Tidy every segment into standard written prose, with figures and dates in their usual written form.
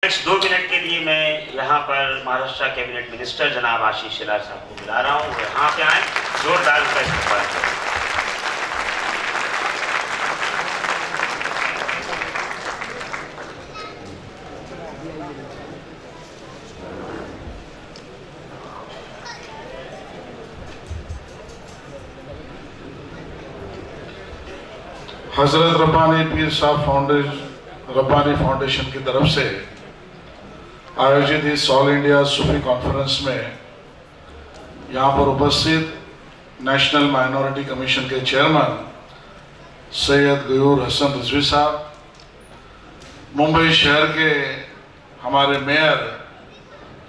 Next 2 minute के लिए मैं यहाँ पर महाराष्ट्र कैबिनेट मिनिस्टर जनाब आशीष शेलार साहब को बुला रहा हूँ। वो यहाँ पे आए, जोरदार उनका इस्तेमाल करें। हजरत रब्बानी पीर साहब रब्बानी फाउंडेशन की तरफ से आयोजित इस ऑल इंडिया सूफी कॉन्फ्रेंस में यहाँ पर उपस्थित नेशनल माइनॉरिटी कमीशन के चेयरमैन सैयद गयूर हसन रिजवी साहब, मुंबई शहर के हमारे मेयर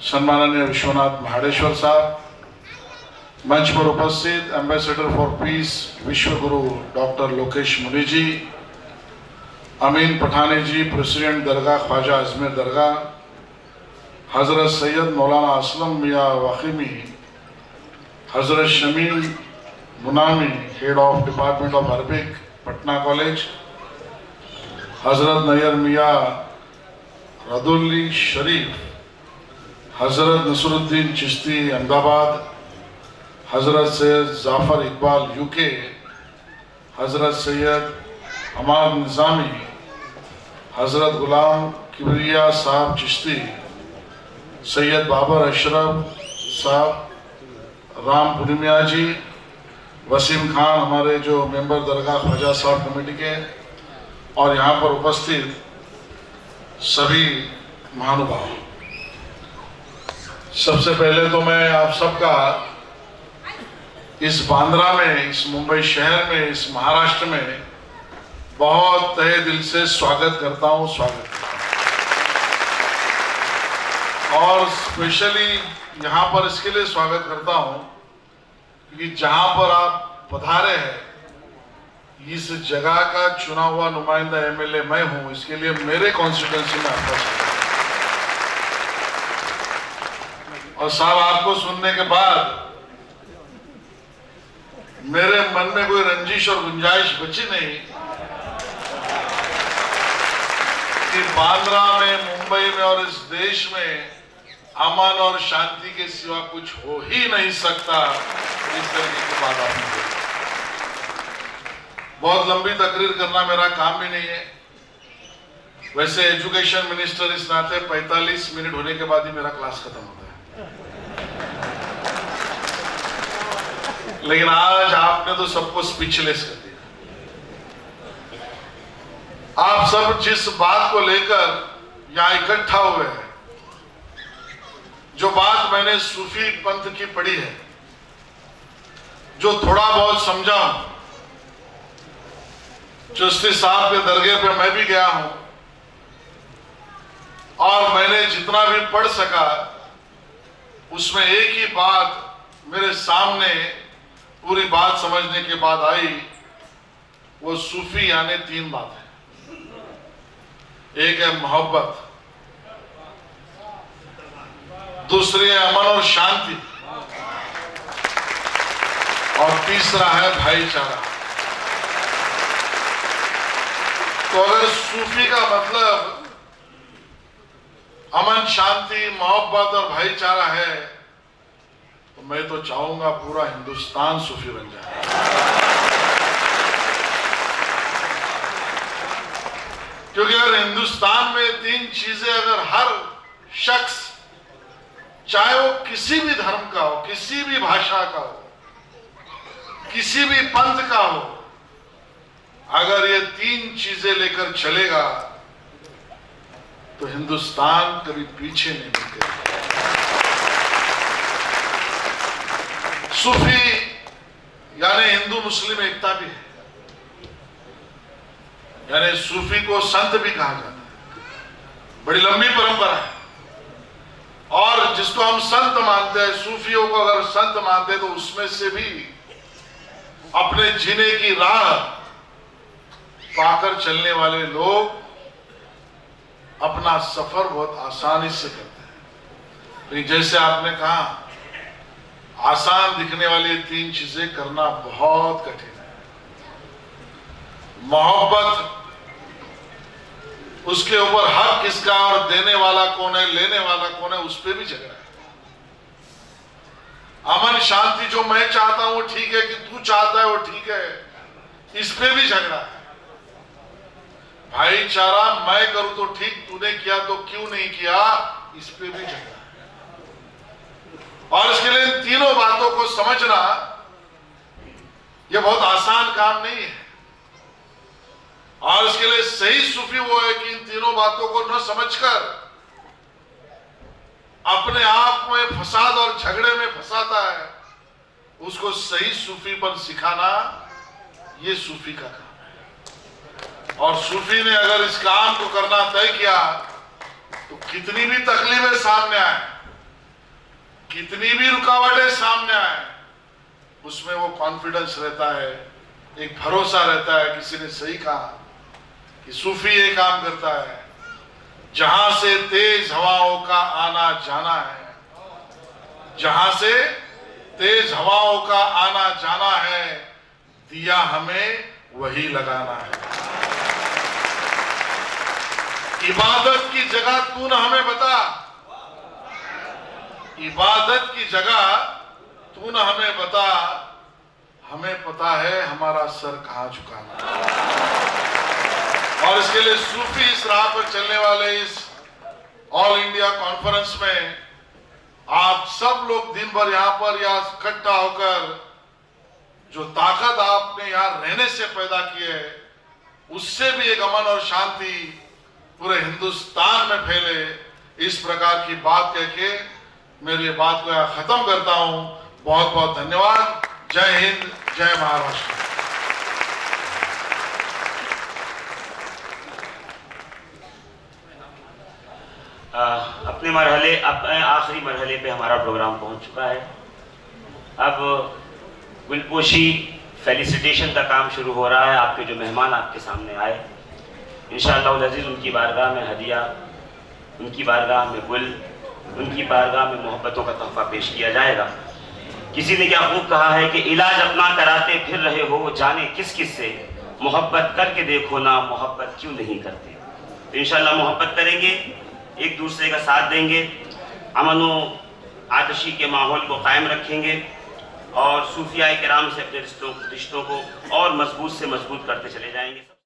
सम्माननीय विश्वनाथ महाडेश्वर साहब, मंच पर उपस्थित एम्बेसडर फॉर पीस विश्व गुरु doctor Lokesh Muni ji, Amin Pathani ji, president Dargah Khwaja Ajmer Dargah, Hazrat Syed Maulana Aslam Miyan Wakimi, Hazrat Shamim Munami, head of department of Arabic Patna college, Hazrat Naiyar मियाँ रदुल्ली शरीफ, हजरत नसरुद्दीन चिश्ती अहमदाबाद, हजरत सैयद जाफर इकबाल यूके, हजरत सैयद अमान निज़ामी, हजरत गुलाम किबरिया साहब चिश्ती, सैयद बाबर अशरफ साहब, राम पुनिमिया जी, वसीम खान हमारे जो मेंबर दरगाह ख्वाजा साहब कमेटी के, और यहाँ पर उपस्थित सभी महानुभाव। सबसे पहले तो मैं आप सबका इस बांद्रा में, इस मुंबई शहर में, इस महाराष्ट्र में बहुत तहे दिल से स्वागत करता हूं। और स्पेशली यहाँ पर इसके लिए स्वागत करता हूं कि जहां पर आप पधारे हैं, इस जगह का चुना हुआ नुमाइंदा एमएलए मैं हूं, इसके लिए मेरे कॉन्स्टिट्यूएंसी में आपका स्वागत। और साहब, आपको सुनने के बाद मेरे मन में कोई रंजिश और गुंजाइश बची नहीं कि बांद्रा में, मुंबई में और इस देश में अमन और शांति के सिवा कुछ हो ही नहीं सकता। इस तरीके की बात आपने बोली। बहुत लंबी तकरीर करना मेरा काम भी नहीं है। वैसे एजुकेशन मिनिस्टर इस नाते 45 मिनट होने के बाद ही मेरा क्लास खत्म होता है, लेकिन आज आपने तो सबको स्पीचलेस कर दिया। आप सब जिस बात को लेकर यहां इकट्ठा हुए हैं, जो बात मैंने सूफी पंथ की पढ़ी है, जो थोड़ा बहुत समझा हूं, चिश्ती साहब के दरगाह पे मैं भी गया हूं, और मैंने जितना भी पढ़ सका उसमें एक ही बात मेरे सामने पूरी बात समझने के बाद आई। वो सूफी यानी 3 बात है। एक है मोहब्बत, दूसरी है अमन और शांति, और तीसरा है भाईचारा। तो अगर सूफी का मतलब अमन, शांति, मोहब्बत और भाईचारा है, तो मैं तो चाहूंगा पूरा हिंदुस्तान सूफी बन जाए। क्योंकि अगर हिंदुस्तान में 3 चीजें अगर हर शख्स, चाहे वो किसी भी धर्म का हो, किसी भी भाषा का हो, किसी भी पंथ का हो, अगर ये 3 चीजें लेकर चलेगा तो हिंदुस्तान कभी पीछे नहीं मुड़ेगा। सूफी यानी हिंदू मुस्लिम एकता भी है, यानी सूफी को संत भी कहा जाता है। बड़ी लंबी परंपरा है, और जिसको हम संत मानते हैं, सूफियों को अगर संत मानते हैं, तो उसमें से भी अपने जीने की राह पाकर चलने वाले लोग अपना सफर बहुत आसानी से करते हैं। लेकिन जैसे आपने कहा, आसान दिखने वाली 3 चीजें करना बहुत कठिन है। मोहब्बत उसके ऊपर हक किसका और देने वाला कौन है, लेने वाला कौन है, उस पर भी झगड़ा है। अमन शांति जो मैं चाहता हूं वो ठीक है कि तू चाहता है वो ठीक है, इस पे भी झगड़ा है। भाईचारा मैं करूं तो ठीक, तूने किया तो क्यों नहीं किया, इस पे भी झगड़ा है। और इसके लिए इन तीनों बातों को समझना यह बहुत आसान काम नहीं है। और इसके लिए सही सूफी वो है कि इन तीनों बातों को न समझकर अपने आप में फसाद और झगड़े में फंसाता है, उसको सही सूफी पर सिखाना ये सूफी का काम है। और सूफी ने अगर इस काम को करना तय किया तो कितनी भी तकलीफें सामने आए, कितनी भी रुकावटें सामने आए, उसमें वो कॉन्फिडेंस रहता है, एक भरोसा रहता है। किसी ने सही कहा कि सूफी ये काम करता है, जहां से तेज हवाओं का आना जाना है, जहां से तेज हवाओं का आना जाना है, दिया हमें वही लगाना है। इबादत की जगह तू न हमें बता, इबादत की जगह तू न हमें बता, हमें पता है हमारा सर कहां झुकाना है। और इसके लिए सूफी इस राह पर चलने वाले इस ऑल इंडिया कॉन्फ्रेंस में आप सब लोग दिन भर यहां पर या इकट्ठा होकर जो ताकत आपने यहां रहने से पैदा की है, उससे भी एक अमन और शांति पूरे हिंदुस्तान में फैले, इस प्रकार की बात कह के मेरी बात को यहां खत्म करता हूं। बहुत बहुत धन्यवाद। जय हिंद, जय महाराष्ट्र। अपने आखिरी मरहले पे हमारा प्रोग्राम पहुंच चुका है। अब गुलपोशी फेलिसिटेशन का काम शुरू हो रहा है। आपके जो मेहमान आपके सामने आए, इंशाअल्लाह अज़ीज़ उनकी बारगाह में हदिया, उनकी बारगाह में गुल, उनकी बारगाह में मोहब्बतों का तोहफा पेश किया जाएगा। किसी ने क्या खूब कहा है कि इलाज अपना कराते फिर रहे हो जाने किस किस से, मोहब्बत करके देखो ना मोहब्बत क्यों नहीं करते। तो इंशाअल्लाह मोहब्बत करेंगे, एक दूसरे का साथ देंगे, अमन व आतशी के माहौल को कायम रखेंगे और सूफिया किराम से अपने रिश्तों को और मजबूत से मजबूत करते चले जाएंगे।